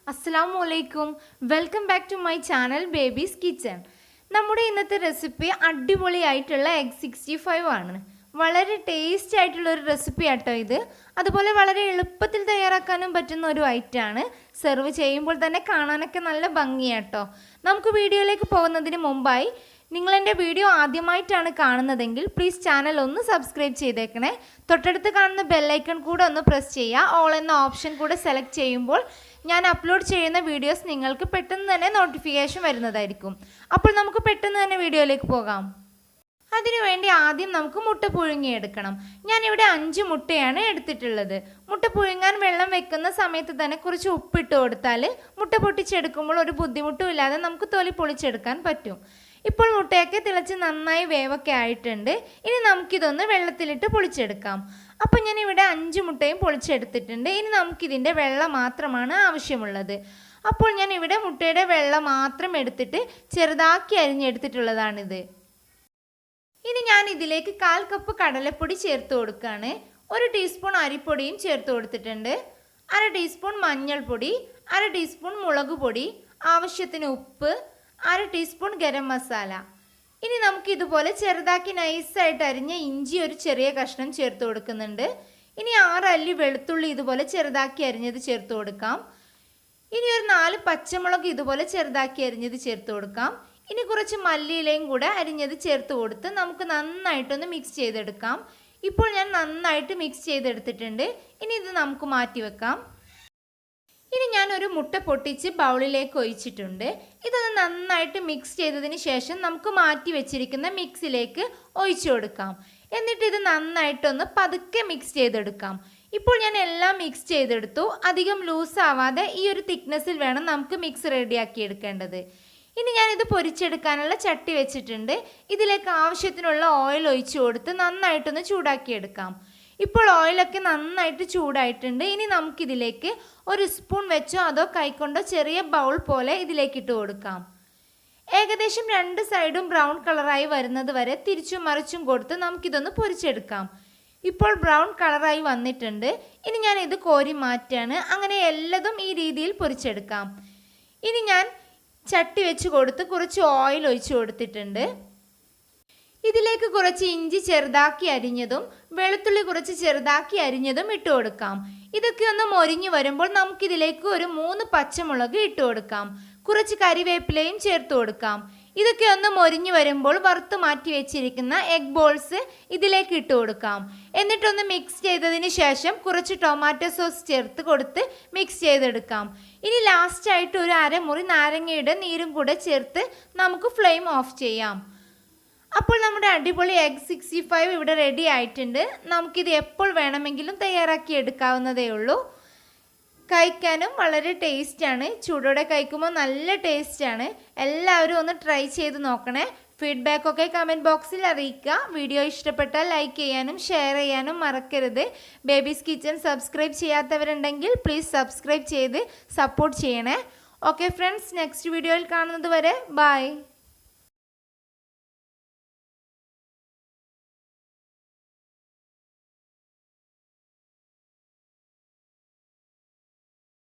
Assalamualaikum. Welcome back to my channel Baby's Kitchen. നമ്മുടെ ഇന്നത്തെ recipe അടിപൊളിയായിട്ടുള്ള എഗ് 65 ആണ്. വളരെ ടേസ്റ്റി ആയിട്ടുള്ള ഒരു റെസിപ്പി ആട്ടോ ഇത്. അതുപോലെ വളരെ എളുപ്പത്തിൽ തയ്യാറാക്കാനും പറ്റുന്ന ഒരു ഐറ്റം ആണ്. സെർവ് ചെയ്യുമ്പോൾ തന്നെ കാണാനൊക്കെ നല്ല ഭംഗിയാട്ടോ. നമുക്ക് വീഡിയോയിലേക്ക് പോകുന്നതിന് മുമ്പായി നിങ്ങൾ എൻ്റെ വീഡിയോ ആദ്യമായിട്ടാണ് കാണുന്നതെങ്കിൽ പ്ലീസ് ചാനൽ ഒന്ന് സബ്സ്ക്രൈബ് ചെയ്തേക്കണേ. തൊട്ടടുത്ത് കാണുന്ന ബെൽ ഐക്കൺ കൂടെ ഒന്ന് പ്രസ് ചെയ്യുക. ഓൾ എന്ന ഓപ്ഷൻ കൂടെ സെലക്ട് ചെയ്യുമ്പോൾ ഞാൻ അപ്ലോഡ് ചെയ്യുന്ന വീഡിയോസ് നിങ്ങൾക്ക് പെട്ടെന്ന് തന്നെ നോട്ടിഫിക്കേഷൻ വരുന്നതായിരിക്കും. അപ്പോൾ നമുക്ക് പെട്ടെന്ന് തന്നെ വീഡിയോയിലേക്ക് പോകാം. അതിനുവേണ്ടി ആദ്യം നമുക്ക് മുട്ട പുഴുങ്ങിയെടുക്കണം. ഞാനിവിടെ 5 മുട്ടയാണ് എടുത്തിട്ടുള്ളത്. മുട്ട പുഴുങ്ങാൻ വെള്ളം വെക്കുന്ന സമയത്ത് തന്നെ കുറച്ച് ഉപ്പിട്ട് കൊടുത്താൽ മുട്ട പൊട്ടിച്ചെടുക്കുമ്പോൾ ഒരു ബുദ്ധിമുട്ടും ഇല്ലാതെ നമുക്ക് തൊലി പൊളിച്ചെടുക്കാൻ പറ്റും. ഇപ്പോൾ മുട്ടയൊക്കെ തിളച്ച് നന്നായി വേവൊക്കെ ആയിട്ടുണ്ട്. ഇനി നമുക്കിതൊന്ന് വെള്ളത്തിലിട്ട് പൊളിച്ചെടുക്കാം. അപ്പോൾ ഞാൻ ഇവിടെ 5 മുട്ടയും പൊളിച്ചെടുത്തിട്ടുണ്ട്. ഇനി നമുക്കിതിൻ്റെ വെള്ളം മാത്രമാണ് ആവശ്യമുള്ളത്. അപ്പോൾ ഞാൻ ഇവിടെ മുട്ടയുടെ വെള്ളം മാത്രം എടുത്തിട്ട് ചെറുതാക്കി അരിഞ്ഞെടുത്തിട്ടുള്ളതാണിത്. ഇനി ഞാൻ ഇതിലേക്ക് 1/4 കപ്പ് കടലപ്പൊടി ചേർത്ത് കൊടുക്കുകയാണ്. 1 ടീസ്പൂൺ അരിപ്പൊടിയും ചേർത്ത് കൊടുത്തിട്ടുണ്ട്. 1/2 ടീസ്പൂൺ മഞ്ഞൾപ്പൊടി, 1/2 ടീസ്പൂൺ മുളക് പൊടി, ആവശ്യത്തിന് ഉപ്പ്, 1/2 ടീസ്പൂൺ ഗരം മസാല. ഇനി നമുക്ക് ഇതുപോലെ ചെറുതാക്കി നൈസായിട്ട് അരിഞ്ഞ ഇഞ്ചി ഒരു ചെറിയ കഷ്ണം ചേർത്ത് കൊടുക്കുന്നുണ്ട്. ഇനി 6 അല്ലി വെളുത്തുള്ളി ഇതുപോലെ ചെറുതാക്കി അരിഞ്ഞത് ചേർത്ത് കൊടുക്കാം. ഇനി ഒരു 4 പച്ചമുളക് ഇതുപോലെ ചെറുതാക്കി അരിഞ്ഞത് ചേർത്ത് കൊടുക്കാം. ഇനി കുറച്ച് മല്ലിയിലയും കൂടെ അരിഞ്ഞത് ചേർത്ത് കൊടുത്ത് നമുക്ക് നന്നായിട്ടൊന്ന് മിക്സ് ചെയ്തെടുക്കാം. ഇപ്പോൾ ഞാൻ നന്നായിട്ട് മിക്സ് ചെയ്തെടുത്തിട്ടുണ്ട്. ഇനി ഇത് നമുക്ക് മാറ്റി വെക്കാം. ഇനി ഞാൻ ഒരു മുട്ട പൊട്ടിച്ച് ബൗളിലേക്ക് ഒഴിച്ചിട്ടുണ്ട്. ഇതൊന്ന് നന്നായിട്ട് മിക്സ് ചെയ്തതിന് ശേഷം നമുക്ക് മാറ്റി വെച്ചിരിക്കുന്ന മിക്സിലേക്ക് ഒഴിച്ചു കൊടുക്കാം. എന്നിട്ട് ഇത് നന്നായിട്ടൊന്ന് പതുക്കെ മിക്സ് ചെയ്തെടുക്കാം. ഇപ്പോൾ ഞാൻ എല്ലാം മിക്സ് ചെയ്തെടുത്തു. അധികം ലൂസ് ആവാതെ ഈ ഒരു തിക്നെസ്സിൽ വേണം നമുക്ക് മിക്സ് റെഡിയാക്കി എടുക്കേണ്ടത്. ഇനി ഞാനിത് പൊരിച്ചെടുക്കാനുള്ള ചട്ടി വെച്ചിട്ടുണ്ട്. ഇതിലേക്ക് ആവശ്യത്തിനുള്ള ഓയിൽ ഒഴിച്ചു കൊടുത്ത് നന്നായിട്ടൊന്ന് ചൂടാക്കിയെടുക്കാം. ഇപ്പോൾ ഓയിലൊക്കെ നന്നായിട്ട് ചൂടായിട്ടുണ്ട്. ഇനി നമുക്കിതിലേക്ക് 1 സ്പൂൺ വെച്ചോ അതോ കൈക്കൊണ്ടോ ചെറിയ ബൗൾ പോലെ ഇതിലേക്ക് ഇട്ട് കൊടുക്കാം. ഏകദേശം 2 സൈഡും ബ്രൗൺ കളറായി വരുന്നത് വരെ തിരിച്ചും മറിച്ചും കൊടുത്ത് നമുക്കിതൊന്ന് പൊരിച്ചെടുക്കാം. ഇപ്പോൾ ബ്രൗൺ കളറായി വന്നിട്ടുണ്ട്. ഇനി ഞാൻ ഇത് കോരി മാറ്റാണ്. അങ്ങനെ എല്ലതും ഈ രീതിയിൽ പൊരിച്ചെടുക്കാം. ഇനി ഞാൻ ചട്ടി വെച്ച് കൊടുത്ത് കുറച്ച് ഓയിൽ ഒഴിച്ചു കൊടുത്തിട്ടുണ്ട്. ഇതിലേക്ക് കുറച്ച് ഇഞ്ചി ചെറുതാക്കി അരിഞ്ഞതും വെളുത്തുള്ളി കുറച്ച് ചെറുതാക്കി അരിഞ്ഞതും ഇട്ട് കൊടുക്കാം. ഇതൊക്കെ ഒന്ന് മൊരിഞ്ഞു വരുമ്പോൾ നമുക്കിതിലേക്ക് ഒരു 3 പച്ചമുളക് ഇട്ട് കൊടുക്കാം. കുറച്ച് കരിവേപ്പിലയും ചേർത്ത് കൊടുക്കാം. ഇതൊക്കെ ഒന്ന് മൊരിഞ്ഞു വരുമ്പോൾ വറുത്ത് മാറ്റി വെച്ചിരിക്കുന്ന എഗ് ബോൾസ് ഇതിലേക്ക് ഇട്ട് കൊടുക്കാം. എന്നിട്ടൊന്ന് മിക്സ് ചെയ്തതിന് ശേഷം കുറച്ച് ടൊമാറ്റോ സോസ് ചേർത്ത് കൊടുത്ത് മിക്സ് ചെയ്തെടുക്കാം. ഇനി ലാസ്റ്റായിട്ട് ഒരു 1/2 മുറി നാരങ്ങയുടെ നീരും കൂടെ ചേർത്ത് നമുക്ക് ഫ്ലെയിം ഓഫ് ചെയ്യാം. അപ്പോൾ നമ്മുടെ അടിപൊളി എഗ് 65 ഇവിടെ റെഡി ആയിട്ടുണ്ട്. നമുക്കിത് എപ്പോൾ വേണമെങ്കിലും തയ്യാറാക്കി എടുക്കാവുന്നതേ ഉള്ളൂ. കഴിക്കാനും വളരെ ടേസ്റ്റാണ്. ചൂടോടെ കഴിക്കുമ്പോൾ നല്ല ടേസ്റ്റാണ്. എല്ലാവരും ഒന്ന് ട്രൈ ചെയ്ത് നോക്കണേ. ഫീഡ്ബാക്കൊക്കെ കമൻറ്റ് ബോക്സിൽ അറിയിക്കുക. വീഡിയോ ഇഷ്ടപ്പെട്ടാൽ ലൈക്ക് ചെയ്യാനും ഷെയർ ചെയ്യാനും മറക്കരുത്. ബേബീസ് കിച്ചൺ സബ്സ്ക്രൈബ് ചെയ്യാത്തവരുണ്ടെങ്കിൽ പ്ലീസ് സബ്സ്ക്രൈബ് ചെയ്ത് സപ്പോർട്ട് ചെയ്യണേ. ഓക്കെ ഫ്രണ്ട്സ്, നെക്സ്റ്റ് വീഡിയോയിൽ കാണുന്നത് വരെ ബൈ.